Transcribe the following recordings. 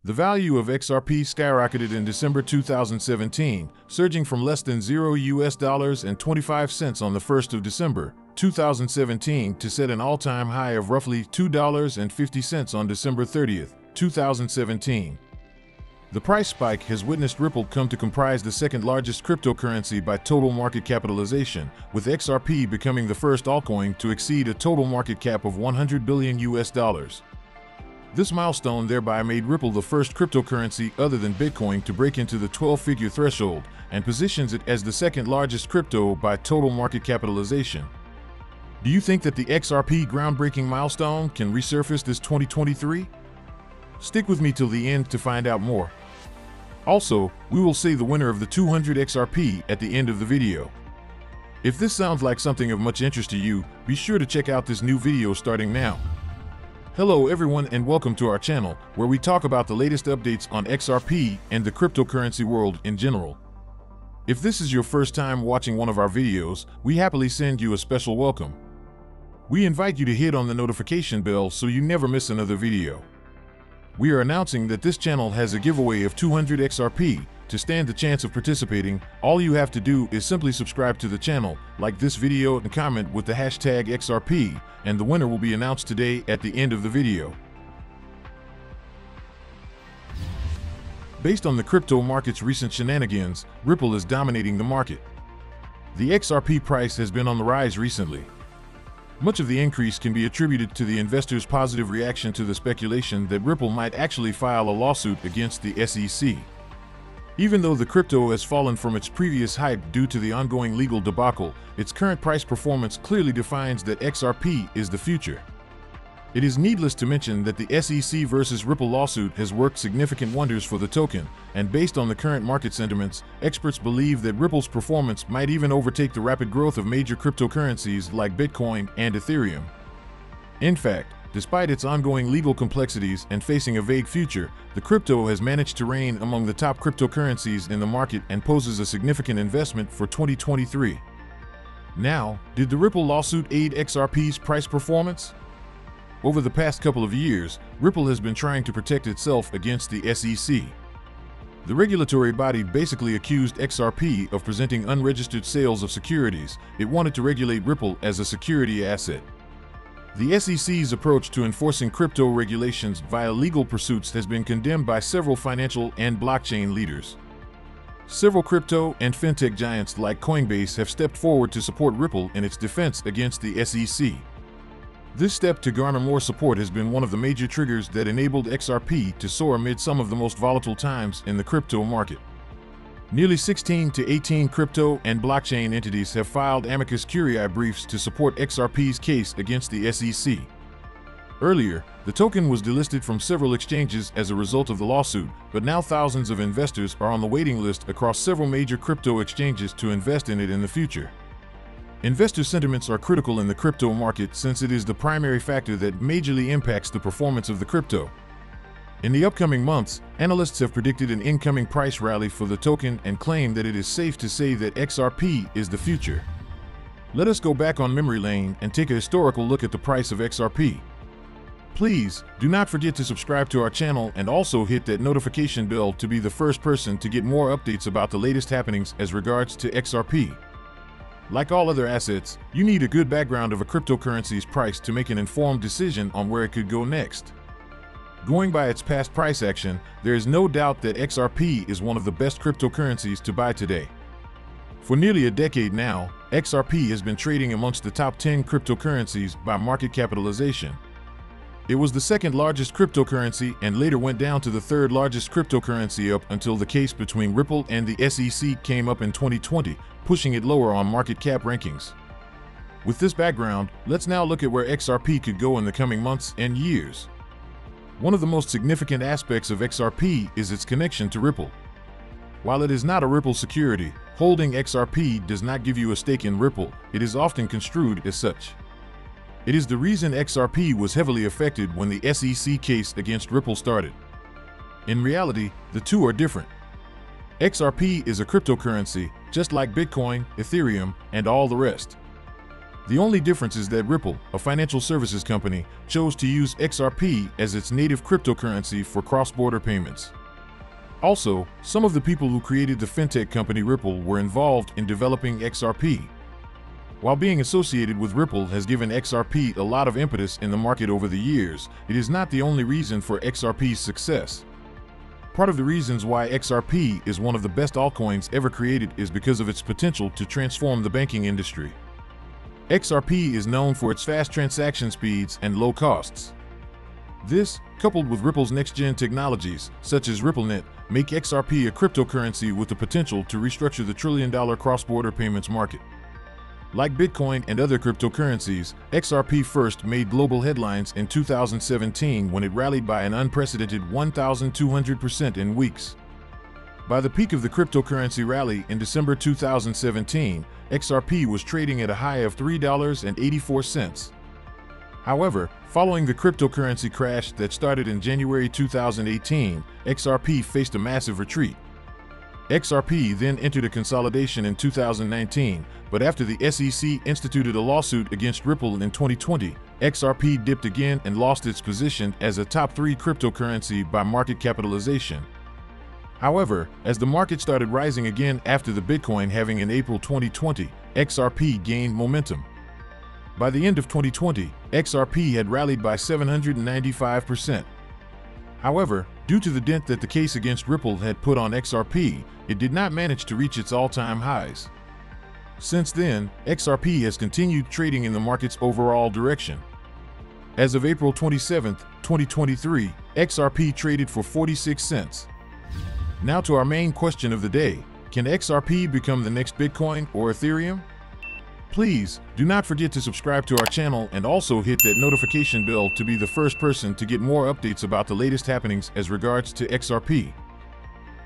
The value of XRP skyrocketed in December 2017, surging from less than $0.25 on the 1st of December 2017 to set an all-time high of roughly $2.50 on December 30th, 2017. The price spike has witnessed Ripple come to comprise the second largest cryptocurrency by total market capitalization, with XRP becoming the first altcoin to exceed a total market cap of $100 billion. This milestone thereby made Ripple the first cryptocurrency other than Bitcoin to break into the 12-figure threshold and positions it as the second largest crypto by total market capitalization. Do you think that the XRP groundbreaking milestone can resurface this 2023? Stick with me till the end to find out more. Also, we will say the winner of the 200 XRP at the end of the video. If this sounds like something of much interest to you, be sure to check out this new video starting now. Hello everyone and welcome to our channel, where we talk about the latest updates on XRP and the cryptocurrency world in general. If this is your first time watching one of our videos, we happily send you a special welcome. We invite you to hit on the notification bell so you never miss another video. We are announcing that this channel has a giveaway of 200 XRP. To stand the chance of participating, all you have to do is simply subscribe to the channel, like this video and comment with the hashtag XRP, and the winner will be announced today at the end of the video. Based on the crypto market's recent shenanigans, Ripple is dominating the market. The XRP price has been on the rise recently. Much of the increase can be attributed to the investors' positive reaction to the speculation that Ripple might actually file a lawsuit against the SEC. Even though the crypto has fallen from its previous hype due to the ongoing legal debacle, its current price performance clearly defines that XRP is the future. It is needless to mention that the SEC versus Ripple lawsuit has worked significant wonders for the token, and based on the current market sentiments, experts believe that Ripple's performance might even overtake the rapid growth of major cryptocurrencies like Bitcoin and Ethereum. In fact, despite its ongoing legal complexities and facing a vague future, the crypto has managed to reign among the top cryptocurrencies in the market and poses a significant investment for 2023. Now, did the Ripple lawsuit aid XRP's price performance? Over the past couple of years, Ripple has been trying to protect itself against the SEC. The regulatory body basically accused XRP of presenting unregistered sales of securities. It wanted to regulate Ripple as a security asset. The SEC's approach to enforcing crypto regulations via legal pursuits has been condemned by several financial and blockchain leaders. Several crypto and fintech giants like Coinbase have stepped forward to support Ripple in its defense against the SEC. This step to garner more support has been one of the major triggers that enabled XRP to soar amid some of the most volatile times in the crypto market. Nearly 16 to 18 crypto and blockchain entities have filed amicus curiae briefs to support XRP's case against the SEC. Earlier, the token was delisted from several exchanges as a result of the lawsuit, but now thousands of investors are on the waiting list across several major crypto exchanges to invest in it in the future. Investor sentiments are critical in the crypto market since it is the primary factor that majorly impacts the performance of the crypto. In the upcoming months, analysts have predicted an incoming price rally for the token and claim that it is safe to say that XRP is the future. Let us go back on memory lane and take a historical look at the price of XRP. Please, do not forget to subscribe to our channel and also hit that notification bell to be the first person to get more updates about the latest happenings as regards to XRP. Like all other assets, you need a good background of a cryptocurrency's price to make an informed decision on where it could go next. Going by its past price action, there is no doubt that XRP is one of the best cryptocurrencies to buy today. For nearly a decade now, XRP has been trading amongst the top 10 cryptocurrencies by market capitalization. It was the second largest cryptocurrency and later went down to the third largest cryptocurrency up until the case between Ripple and the SEC came up in 2020, pushing it lower on market cap rankings. With this background, let's now look at where XRP could go in the coming months and years. One of the most significant aspects of XRP is its connection to Ripple. While it is not a Ripple security, holding XRP does not give you a stake in Ripple. It is often construed as such. It is the reason XRP was heavily affected when the SEC case against Ripple started. In reality, the two are different. XRP is a cryptocurrency, just like Bitcoin, Ethereum, and all the rest. The only difference is that Ripple, a financial services company, chose to use XRP as its native cryptocurrency for cross-border payments. Also, some of the people who created the fintech company Ripple were involved in developing XRP. While being associated with Ripple has given XRP a lot of impetus in the market over the years, it is not the only reason for XRP's success. Part of the reasons why XRP is one of the best altcoins ever created is because of its potential to transform the banking industry. XRP is known for its fast transaction speeds and low costs. This, coupled with Ripple's next-gen technologies, such as RippleNet, make XRP a cryptocurrency with the potential to restructure the trillion-dollar cross-border payments market. Like Bitcoin and other cryptocurrencies, XRP first made global headlines in 2017 when it rallied by an unprecedented 1,200% in weeks. By the peak of the cryptocurrency rally in December 2017, XRP was trading at a high of $3.84. However, following the cryptocurrency crash that started in January 2018, XRP faced a massive retreat. XRP then entered a consolidation in 2019, but after the SEC instituted a lawsuit against Ripple in 2020, XRP dipped again and lost its position as a top 3 cryptocurrency by market capitalization. However, as the market started rising again after the Bitcoin halving in April 2020, XRP gained momentum. By the end of 2020, XRP had rallied by 795%. However, due to the dent that the case against Ripple had put on XRP, it did not manage to reach its all-time highs. Since then, XRP has continued trading in the market's overall direction. As of April 27, 2023, XRP traded for 46 cents. Now to our main question of the day: can XRP become the next Bitcoin or Ethereum? Please do not forget to subscribe to our channel and also hit that notification bell to be the first person to get more updates about the latest happenings as regards to XRP.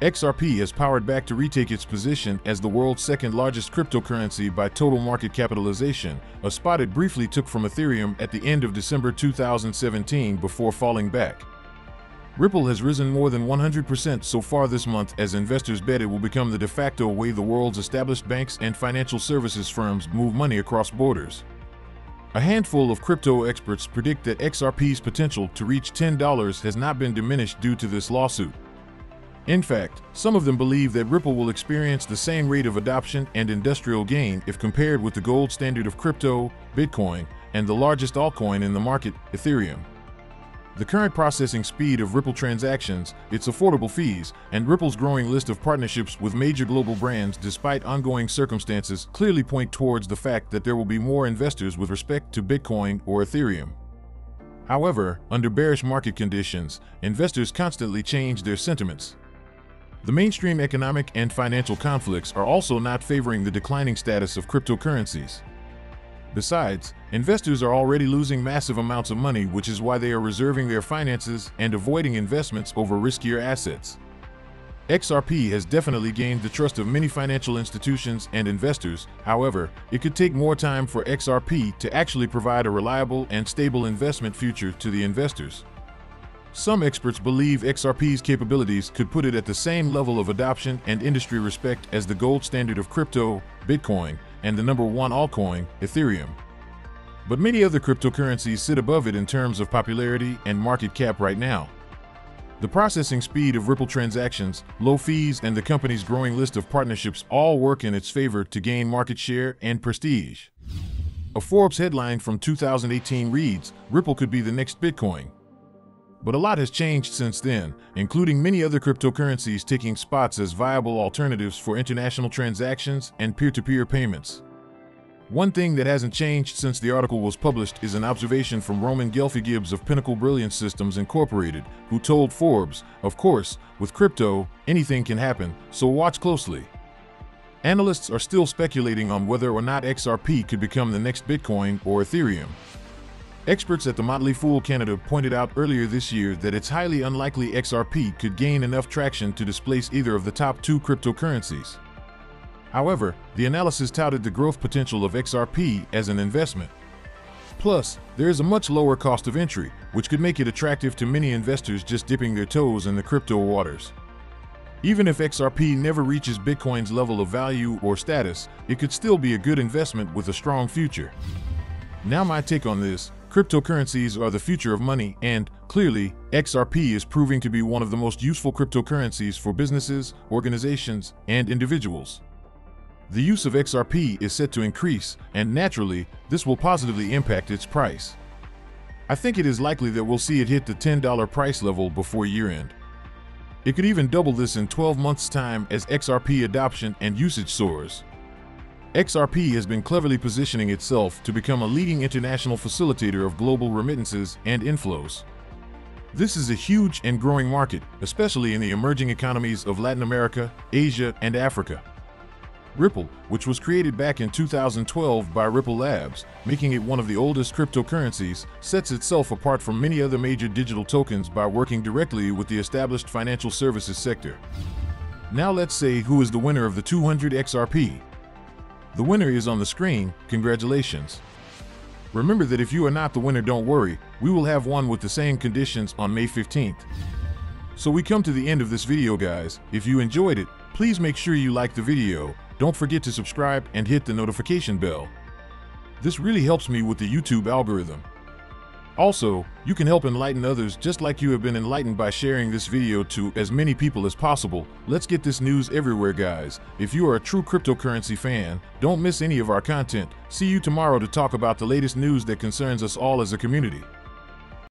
XRP has powered back to retake its position as the world's second largest cryptocurrency by total market capitalization, a spot it briefly took from Ethereum at the end of December 2017 before falling back. Ripple has risen more than 100% so far this month as investors bet it will become the de facto way the world's established banks and financial services firms move money across borders. A handful of crypto experts predict that XRP's potential to reach $10 has not been diminished due to this lawsuit. In fact, some of them believe that Ripple will experience the same rate of adoption and industrial gain if compared with the gold standard of crypto, Bitcoin, and the largest altcoin in the market, Ethereum. The current processing speed of Ripple transactions, its affordable fees, and Ripple's growing list of partnerships with major global brands despite ongoing circumstances clearly point towards the fact that there will be more investors with respect to Bitcoin or Ethereum. However, under bearish market conditions, investors constantly change their sentiments. The mainstream economic and financial conflicts are also not favoring the declining status of cryptocurrencies. Besides, investors are already losing massive amounts of money, which is why they are reserving their finances and avoiding investments over riskier assets. XRP has definitely gained the trust of many financial institutions and investors. However, it could take more time for XRP to actually provide a reliable and stable investment future to the investors. Some experts believe XRP's capabilities could put it at the same level of adoption and industry respect as the gold standard of crypto, Bitcoin, and the #1 altcoin, Ethereum. But many other cryptocurrencies sit above it in terms of popularity and market cap right now. The processing speed of Ripple transactions, low fees, and the company's growing list of partnerships all work in its favor to gain market share and prestige. A Forbes headline from 2018 reads, "Ripple could be the next Bitcoin." But a lot has changed since then, including many other cryptocurrencies taking spots as viable alternatives for international transactions and peer-to-peer payments. One thing that hasn't changed since the article was published is an observation from Roman Gelfi-Gibbs of Pinnacle Brilliance Systems Incorporated, who told Forbes, "Of course, with crypto, anything can happen, so watch closely." Analysts are still speculating on whether or not XRP could become the next Bitcoin or Ethereum. Experts at the Motley Fool Canada pointed out earlier this year that it's highly unlikely XRP could gain enough traction to displace either of the top 2 cryptocurrencies. However, the analysis touted the growth potential of XRP as an investment. Plus, there is a much lower cost of entry, which could make it attractive to many investors just dipping their toes in the crypto waters. Even if XRP never reaches Bitcoin's level of value or status, it could still be a good investment with a strong future. Now my take on this: cryptocurrencies are the future of money, and, clearly, XRP is proving to be one of the most useful cryptocurrencies for businesses, organizations, and individuals. The use of XRP is set to increase, and naturally, this will positively impact its price. I think it is likely that we'll see it hit the $10 price level before year-end. It could even double this in 12 months' time as XRP adoption and usage soars. XRP has been cleverly positioning itself to become a leading international facilitator of global remittances and inflows. This is a huge and growing market, especially in the emerging economies of Latin America, Asia, and Africa. Ripple, which was created back in 2012 by Ripple Labs, making it one of the oldest cryptocurrencies, sets itself apart from many other major digital tokens by working directly with the established financial services sector. Now let's say who is the winner of the 200 XRP. The winner is on the screen. Congratulations. Remember that if you are not the winner, don't worry, we will have one with the same conditions on May 15th. So we come to the end of this video, guys. If you enjoyed it, please make sure you like the video. Don't forget to subscribe and hit the notification bell. This really helps me with the YouTube algorithm. Also, you can help enlighten others just like you have been enlightened by sharing this video to as many people as possible. Let's get this news everywhere, guys. If you are a true cryptocurrency fan, don't miss any of our content. See you tomorrow to talk about the latest news that concerns us all as a community.